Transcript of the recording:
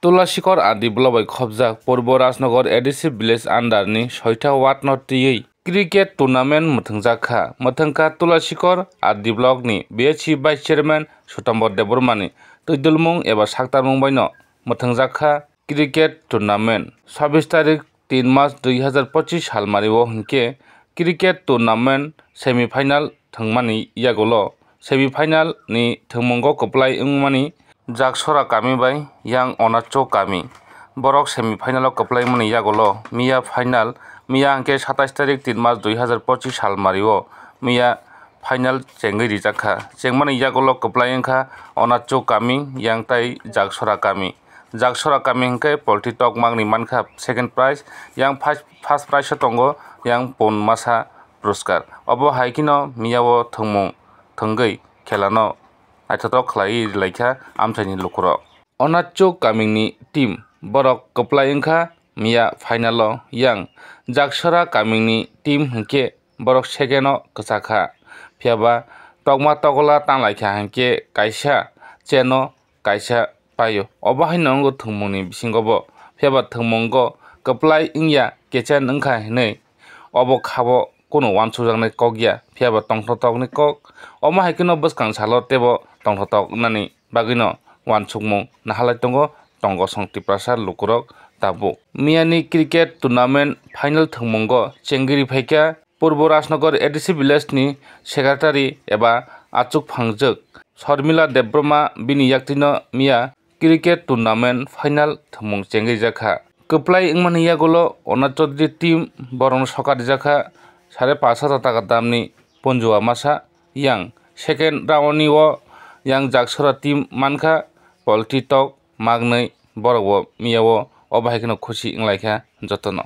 तुलासिकर आदि ब्लबाय खबजाक पूर्व राजनगर एडिसि विलेज आन्डारनि 6था वार्ड नटियै क्रिकेट टुर्नामेन्ट मोथोंजाखा मोथोंखा तुलासिकर आदि ब्लकनि बिएचि भाइस चेयारमेन सुतम्बर देबबर्मानि तैदुलमुं एबा साक्तारमुं बायनो मोथोंजाखा क्रिकेट टुर्नामेन्ट 26 तारिख 3 मार्च 2025 सालमारिओ हिंके क्रिकेट टुर्नामेन्ट सेमिफाइनाल थंमानि यागोलो सेमिफाइनाल नि थंमंगो कप्लाय इंमानि जागसरा कामी bye yang onacho kami borok semifinal kaplai mani yagolo miya final miya angke 27 tarik 3 Mac 2025 sal mario miya final chengai rijakha chengmani yagolo kaplai engkha onacho kami yang tai jagsora kami engke polti tok mangni mankha second prize yang first prize tongo yang pon masa puruskar obo haikino miyao thongmung thongai khelano aithatok khlai laikha amthani lukuro Onacho kamingni team borok kaplai engkha miya final yang jagsora kamingni team hingke borok second kachakha phiaba tokma togola tanglaikha hingke kaisa cheno kaisa payo obo hainongo thungmungni bisingobo phiaba thungmungo kaplai ingya kechen engkha hinai obo khabo kono wansujaknai kokya phiaba tongthotokni kok omo haikino bwskang salo tebo tongthotok nani bagino wansukmung nahalai tongo songti prasar lukurok tabu miyani cricket tournament final thangmungo chengiri phaikya purbo rajnagar adc village ni secretary eba achuk phangjak Sharmila Debroma bini yaktino miya cricket tournament final thangmung chengiri jakha kaplai ingmani yagolo onachodi team borong sokar jakha 5,500 taka damni ponjua masa yang second round ni o yang jagsora team mankha polti tok magnai borok miyawo obo haikino khushi inglaikha jotono।